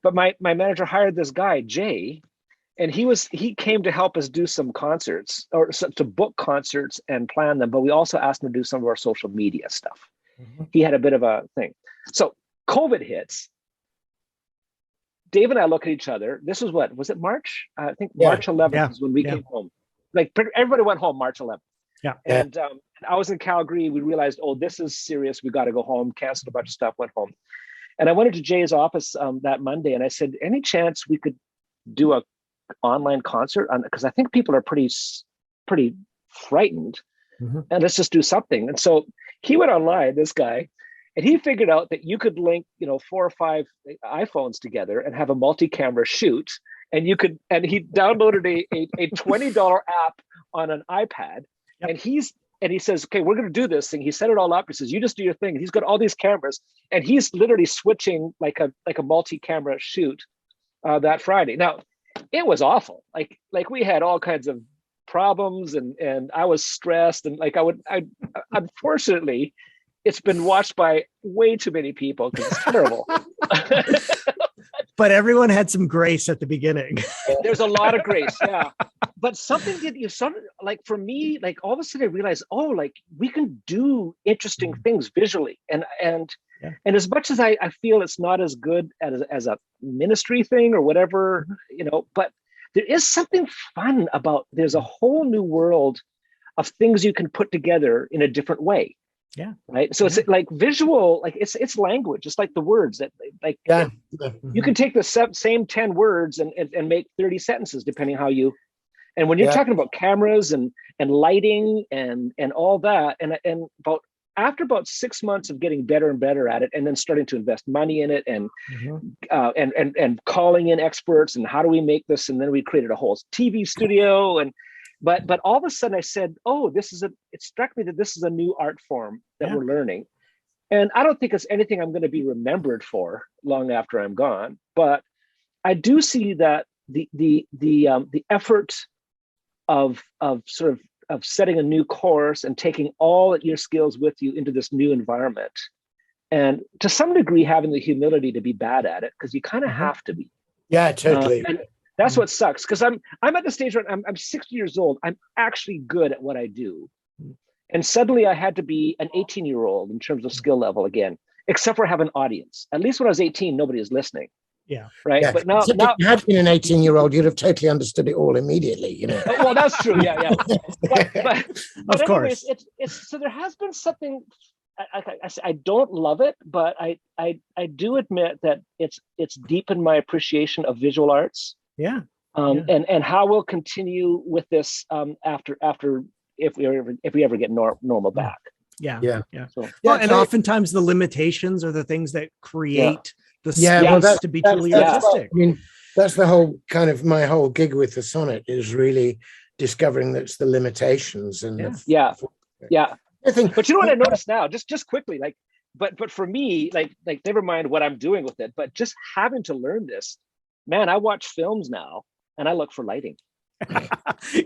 But my manager hired this guy, Jay, and he came to help us do some concerts or to book concerts and plan them. But we also asked him to do some of our social media stuff. He had a bit of a thing. So COVID hits. Dave and I look at each other. This was it March? I think March 11th is when we came home. Like everybody went home March 11th. Yeah. And I was in Calgary. We realized, this is serious. We got to go home. Canceled a bunch of stuff. Went home. And I went into Jay's office that Monday, and I said, any chance we could do a online concert? Because I think people are pretty frightened, and let's just do something. And so he went online, this guy, and he figured out that you could link, 4 or 5 iPhones together and have a multi-camera shoot. And he downloaded a $20 app on an iPad, and he says, okay, we're going to do this thing. He set it all up. He says, you just do your thing. And he's got all these cameras, and he's literally switching like a multi-camera shoot that Friday. Now, it was awful. Like we had all kinds of problems, and I was stressed, and unfortunately, it's been watched by way too many people because it's terrible. But everyone had some grace at the beginning. There's a lot of grace, yeah. But something like for me, like all of a sudden I realized, like we can do interesting things visually, and as much as I feel it's not as good as a ministry thing or whatever, but there is something fun about. There's a whole new world of things you can put together in a different way. Yeah. Right. So it's like visual, like it's language. It's like the words that you can take the same 10 words and make 30 sentences depending how you. And when you're talking about cameras and lighting and all that, and after about 6 months of getting better and better at it, and then starting to invest money in it and calling in experts and how do we make this, and then we created a whole TV studio But all of a sudden I said, it struck me that this is a new art form that we're learning. And I don't think it's anything I'm going to be remembered for long after I'm gone. But I do see that the effort of setting a new course and taking all your skills with you into this new environment, and to some degree having the humility to be bad at it, because you kind of have to be. Yeah, totally. And that's what sucks, because I'm at the stage where I'm 60 years old. I'm actually good at what I do. And suddenly I had to be an 18-year-old in terms of skill level again, except for have an audience. At least when I was 18, nobody was listening. Yeah. Right. Yeah. But now, So if you had been an 18-year-old, you'd have totally understood it all immediately, you know. well, that's true. Yeah. But Of course. anyways, it's so there has been something. I don't love it, but I do admit that it's deepened my appreciation of visual arts. Yeah. And how we'll continue with this after if we ever get normal back. Yeah. So, well, and oftentimes the limitations are the things that create the well, space to be truly artistic. I mean, that's the whole kind of my whole gig with the sonnet is really discovering that's the limitations and I think, but you know what I noticed now, just quickly, like, but for me, like never mind what I'm doing with it, but just having to learn this, man, I watch films now and I look for lighting.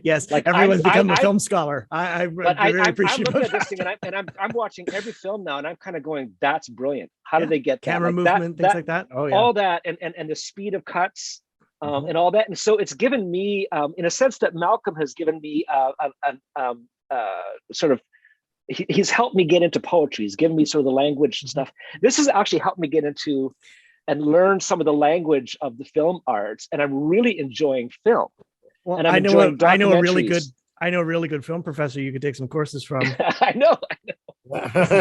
Yes, like everyone's become a film scholar. I'm looking at this thing and I'm watching every film now and I'm kind of going, that's brilliant. How do they get that? Camera movement, things like that? Oh yeah. All that and the speed of cuts and all that. And so it's given me, in a sense that Malcolm has given me sort of, he's helped me get into poetry. He's given me sort of the language and stuff. This has actually helped me get into and learn some of the language of the film arts. And I'm really enjoying film. Well, and I know a really good film professor you could take some courses from. I know.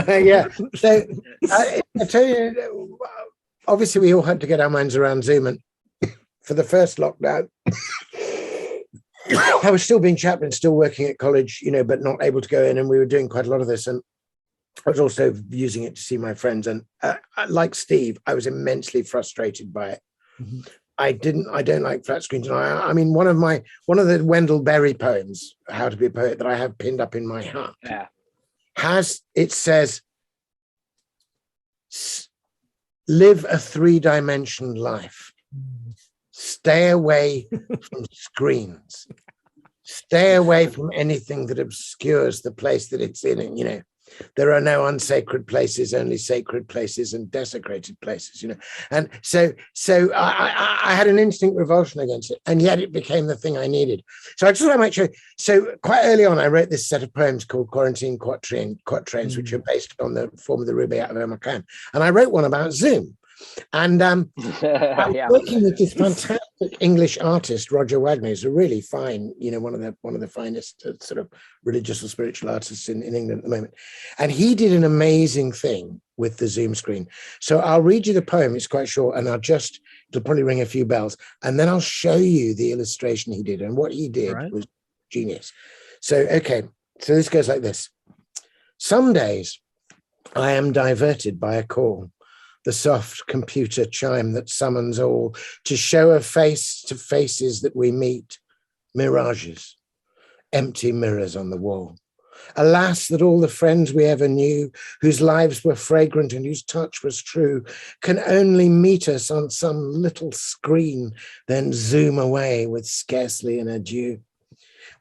Yeah. So I tell you, obviously we all had to get our minds around Zoom, and for the first lockdown, I was still being chaplain, still working at college, you know, but not able to go in, and we were doing quite a lot of this, and I was also using it to see my friends. And like Steve, I was immensely frustrated by it. Mm-hmm. I don't like flat screens. And I mean, one of the Wendell Berry poems, How to Be a Poet, that I have pinned up in my heart, says, live a 3-dimension life. Stay away from screens. Stay away from anything that obscures the place that it's in. And, you know, there are no unsacred places, only sacred places and desecrated places, you know. And so I had an instinct revulsion against it, and yet it became the thing I needed. So I just thought I might show you. So quite early on, I wrote this set of poems called Quarantine Quatrains, which are based on the form of the ruby out of Ember. And I wrote one about Zoom. And I'm working with this fantastic English artist, Roger Wagner, who's a really fine, you know, one of the finest sort of religious or spiritual artists in England at the moment. And he did an amazing thing with the Zoom screen. So I'll read you the poem. It's quite short, and it'll probably ring a few bells. And then I'll show you the illustration he did. And what he did was genius. So, okay. So this goes like this. Some days I am diverted by a call, the soft computer chime that summons all to show a face to faces that we meet, mirages, empty mirrors on the wall. Alas, that all the friends we ever knew, whose lives were fragrant and whose touch was true, can only meet us on some little screen, then zoom away with scarcely an adieu.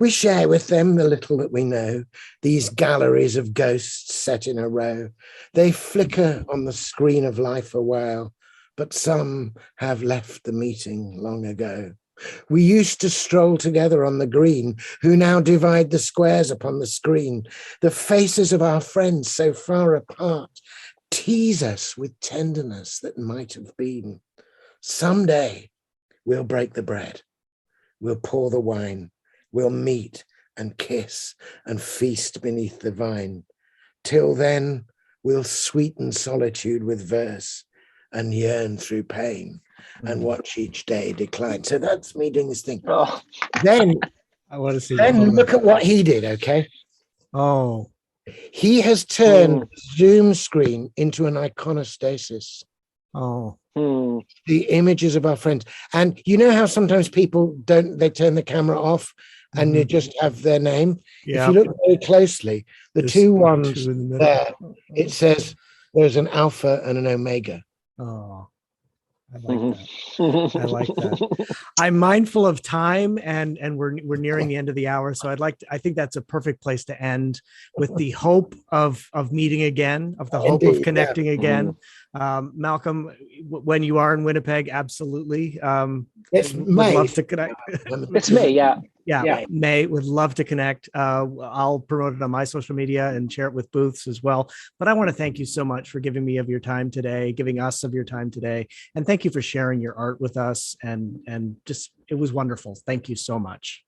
We share with them the little that we know, these galleries of ghosts set in a row. They flicker on the screen of life a while, but some have left the meeting long ago. We used to stroll together on the green, who now divide the squares upon the screen. The faces of our friends so far apart tease us with tenderness that might have been. Someday we'll break the bread, we'll pour the wine, we'll meet and kiss and feast beneath the vine. Till then, we'll sweeten solitude with verse and yearn through pain and watch each day decline. So that's me doing this thing. Oh. Then I want to see. Then look at what he did, okay? Oh. He has turned Zoom screen into an iconostasis. Oh. The images of our friends. And you know how sometimes people they turn the camera off and they just have their name? Yeah. If you look very closely, the two ones there, it says there's an alpha and an omega. Oh, I like that. I like that. I'm mindful of time, and we're nearing the end of the hour, so I think that's a perfect place to end, with the hope of meeting again, of the hope of connecting again. Malcolm, when you are in Winnipeg, absolutely. It's would May. love to connect. It's May, yeah. Yeah, May, would love to connect. I'll promote it on my social media and share it with booths as well. But I want to thank you so much for giving me of your time today, giving us of your time today. And thank you for sharing your art with us. And just, it was wonderful. Thank you so much.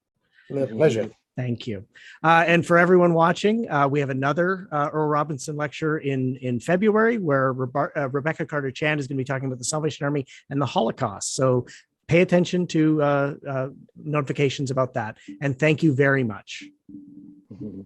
My pleasure. Thank you. And for everyone watching, we have another Earl Robinson lecture in February where Rebecca Carter-Chan is going to be talking about the Salvation Army and the Holocaust. So pay attention to notifications about that. And thank you very much. Mhm.